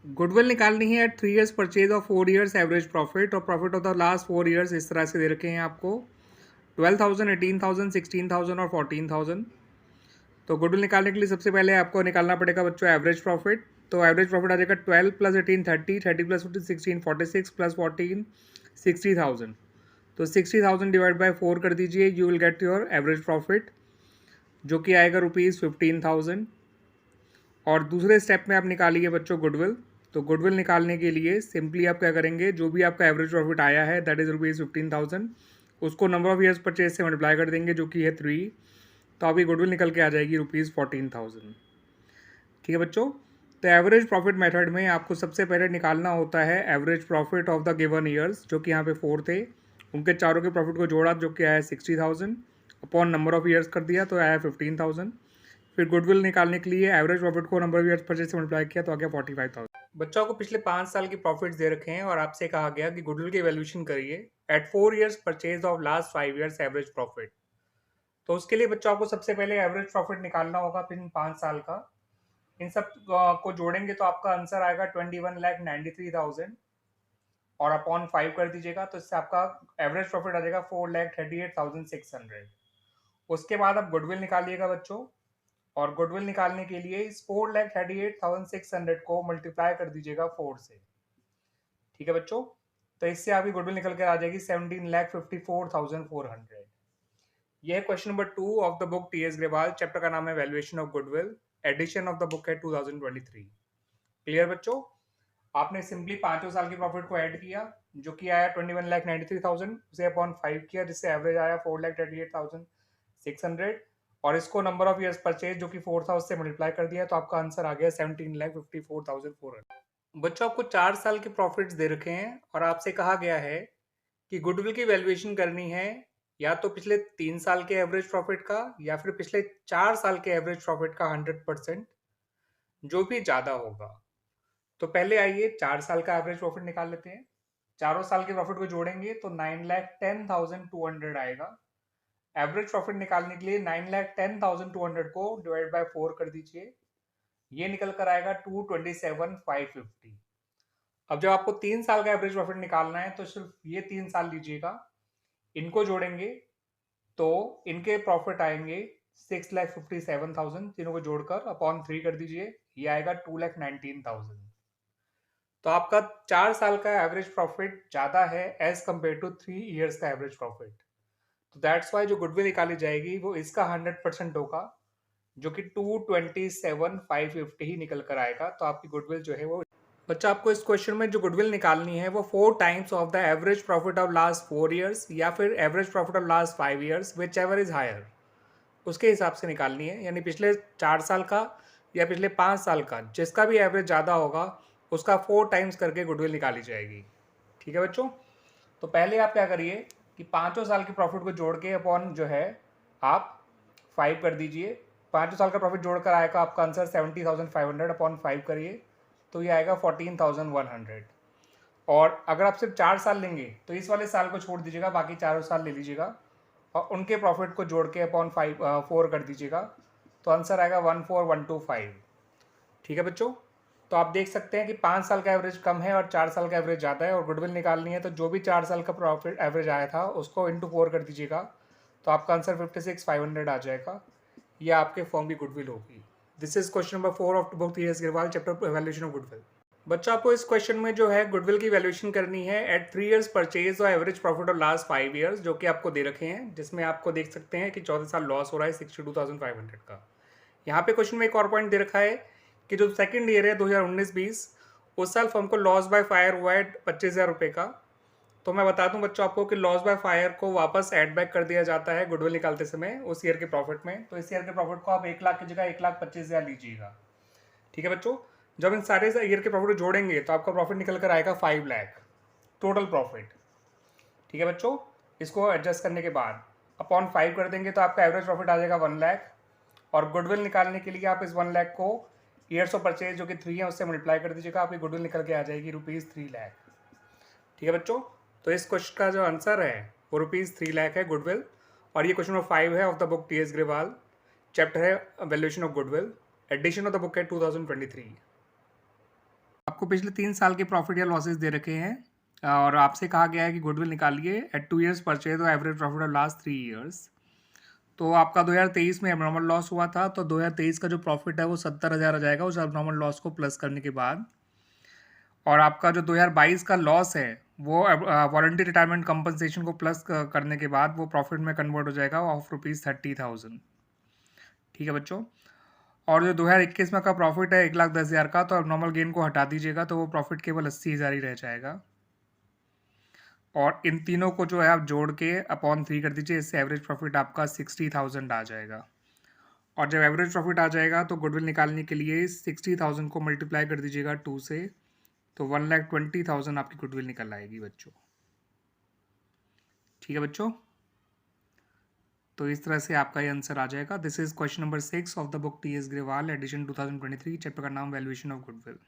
Goodwill निकालनी है eight 3 years purchase और 4 years एवरेज प्रॉफिट और profit of the last 4 years इस तरह से दे रखे हैं आपको 12,000, 18,000, 16,000 और 14,000। तो गुडविल निकालने के लिए सबसे पहले आपको निकालना पड़ेगा बच्चों एवरेज प्रॉफिट। तो एवरेज प्रॉफिट आ जाएगा 12 प्लस 18 30, 30 प्लस 15 16, 46 प्लस 14 60,000। तो 60,000 डिवाइड बाई 4 कर दीजिए, you will get your average profit जो कि आएगा ₹15,000। और दूसरे स्टेप में आप निकालिए बच्चों गुडविल। तो गुडविल निकालने के लिए सिंपली आप क्या करेंगे, जो भी आपका एवरेज प्रॉफिट आया है दैट इज़ ₹15,000, उसको नंबर ऑफ ईयर्स परचेज से मल्टीप्लाई कर देंगे जो कि है 3। तो आपकी गुडविल निकल के आ जाएगी ₹14,000। ठीक है बच्चों। तो एवरेज प्रॉफिट मेथड में आपको सबसे पहले निकालना होता है average profit of the given years, जो कि यहाँ पे 4 थे, उनके चारों के प्रॉफिट को जोड़ा जो कि आया 60,000 अपॉन नंबर ऑफ ईयर्स कर दिया तो आया 15,000। फिर गुडविल निकालने के लिए एवरेज प्रॉफिट को नंबर ऑफ ईयर्स परचेज से मल्टीप्लाई किया तो आ गया 45,000। बच्चों को पिछले 5 साल की प्रॉफिट्स दे रखे हैं और आपसे कहा गया कि गुडविल की वैल्यूएशन करिए at 4 years purchase of last 5 years average profit. तो उसके लिए बच्चों आपको सबसे पहले एवरेज प्रॉफिट निकालना होगा पिछले 5 साल का। इन सब को जोड़ेंगे तो आपका आंसर आएगा 21,93,000 और अपॉन 5 कर दीजिएगा तो इससे आपका एवरेज प्रॉफिट आ जाएगा 4,38,600। उसके बाद आप गुडविल निकालिएगा बच्चों, और गुडविल निकालने के लिए इस 4,38,600 को मल्टीप्लाई कर दीजिएगा 4 से। ठीक है बच्चों। तो इससे आपकी गुडविल निकल कर आ जाएगी 17,54,400। यह है question number 2 of the book T S Grewal. Chapter का नाम है valuation of goodwill. Edition of the book है 2023। क्लियर बच्चों। आपने सिंपली पांचों साल की प्रॉफिट को ऐड किया जो कि आया 21,93,000, उसे अपॉन 5 किया जिससे एवरेज आया 4,38,600 और इसको नंबर ऑफ ईयर्स परचेज जो कि 4 था उससे मल्टीप्लाई कर दिया तो आपका आंसर आ गया 17,54,400। बच्चों आपको 4 साल के प्रॉफिट्स दे रखे हैं और आपसे कहा गया है कि गुडविल की वैल्यूएशन करनी है या तो पिछले 3 साल के एवरेज प्रॉफिट का या फिर पिछले 4 साल के एवरेज प्रॉफिट का 100%, जो भी ज्यादा होगा। तो पहले आइए 4 साल का एवरेज प्रॉफिट निकाल लेते हैं। चारों साल के प्रॉफिट को जोड़ेंगे तो 9,10,200 आएगा। एवरेज प्रॉफिट निकालने के लिए 9,10,200 को डिवाइड बाय 4 कर दीजिए, ये निकल कर आएगा 227,550। अब जब आपको 3 साल का एवरेज प्रॉफिट निकालना है तो सिर्फ ये 3 साल लीजिएगा, इनको जोड़ेंगे तो इनके प्रॉफिट आएंगे 6,57,000, तीनों को जोड़कर अपॉन 3 कर दीजिए, ये आएगा 2,19,000। तो आपका 4 साल का एवरेज प्रॉफिट ज्यादा है एज कंपेयर टू 3 इयर्स का एवरेज प्रॉफिट। तो दैट्स वाई जो गुडविल निकाली जाएगी वो इसका 100% होगा जो कि 227,550 ही निकल कर आएगा। तो आपकी गुडविल जो है वो बच्चा आपको इस क्वेश्चन में जो गुडविल निकालनी है वो 4 times of the average profit of last 4 years या फिर average profit of last 5 years whichever is higher, उसके हिसाब से निकालनी है। यानी पिछले 4 साल का या पिछले 5 साल का जिसका भी एवरेज ज़्यादा होगा उसका 4 टाइम्स करके गुडविल निकाली जाएगी। ठीक है बच्चों। तो पहले आप क्या करिए कि पाँचों साल के प्रॉफिट को जोड़ के अपॉन जो है आप 5 कर दीजिए। पाँचों साल का प्रॉफिट जोड़कर आएगा आपका आंसर 70,500 अपॉन 5 करिए तो ये आएगा 14,100। और अगर आप सिर्फ 4 साल लेंगे तो इस वाले साल को छोड़ दीजिएगा, बाकी चारों साल ले लीजिएगा और उनके प्रॉफिट को जोड़ के अपॉन 4 कर दीजिएगा तो आंसर आएगा 14,125। ठीक है बच्चों। तो आप देख सकते हैं कि 5 साल का एवरेज कम है और 4 साल का एवरेज ज़्यादा है और गुडविल निकालनी है तो जो भी 4 साल का प्रॉफिट एवरेज आया था उसको इंटू 4 कर दीजिएगा तो आपका आंसर 56,500 आ जाएगा। ये आपके फॉर्म की गुडविल होगी। This is question number 4 of book T S Grewal chapter valuation of goodwill. बच्चों आपको इस क्वेश्चन में जो है गुडविल की वैल्यूएशन करनी है एट 3 इयर्स परचेज और average profit of last 5 years जो कि आपको दे रखे हैं, जिसमें आपको देख सकते हैं कि 14 साल लॉस हो रहा है 62,500 का। यहाँ पे क्वेश्चन में एक और पॉइंट दे रखा है कि जो सेकंड ईयर है 2019-20 उस साल फर्म को लॉस बाय फायर हुआ है 25,000 रुपये का। तो मैं बता दूं बच्चों आपको कि लॉस बाय फायर को वापस एड बैक कर दिया जाता है गुडविल निकालते समय उस ईयर के प्रॉफिट में। तो इस ईयर के प्रॉफिट को आप 1 लाख की जगह 1,25,000 लीजिएगा। ठीक है बच्चों। जब इन सारे ईयर के प्रॉफिट को जोड़ेंगे तो आपका प्रॉफिट निकल कर आएगा 5 लाख टोटल प्रॉफिट। ठीक है बच्चों। इसको एडजस्ट करने के बाद अपॉन 5 कर देंगे तो आपका एवरेज प्रॉफिट आ जाएगा 1 लाख और गुडविल निकालने के लिए आप इस 1 लाख को ईयर्स ऑफ परचेज जो कि 3 है उससे मल्टीप्लाई कर दीजिएगा, आपकी गुडविल निकल के आ जाएगी ₹3 लाख। ठीक है बच्चों। तो इस क्वेश्चन का जो आंसर है वो ₹3 लाख है गुडविल। और ये क्वेश्चन नंबर 5 है of the book T S Grewal. Chapter है valuation of goodwill. Edition of the book है 2023। आपको पिछले 3 साल के प्रॉफिट या लॉसेस दे रखे हैं और आपसे कहा गया है कि गुडविल निकालिए एट 2 ईयर्स परचेज और average profit of last 3 years. तो आपका 2023 में एबनॉर्मल लॉस हुआ था, तो 2023 का जो प्रॉफिट है वो 70,000 आ जाएगा उस एबनॉर्मल लॉस को प्लस करने के बाद। और आपका जो 2022 का लॉस है वो वॉलंटरी रिटायरमेंट कंपनसेशन को प्लस करने के बाद वो प्रॉफिट में कन्वर्ट हो जाएगा ऑफ ₹30,000। ठीक है बच्चों। और जो 2021 में का प्रॉफिट है 1,10,000 का, तो एबनॉर्मल गेन को हटा दीजिएगा तो वो प्रॉफिट केवल 80,000 ही रह जाएगा। और इन तीनों को जो है आप जोड़ के अपॉन 3 कर दीजिए, इससे एवरेज प्रॉफिट आपका 60,000 आ जाएगा। और जब एवरेज प्रॉफिट आ जाएगा तो गुडविल निकालने के लिए 60,000 को मल्टीप्लाई कर दीजिएगा 2 से, तो 1,20,000 आपकी गुडविल निकल आएगी बच्चों। ठीक है बच्चों, तो इस तरह से आपका ये आंसर आ जाएगा। This is question number 6 of the book T S Grewal edition 2023, chapter का नाम वैल्यूएशन ऑफ गुडविल।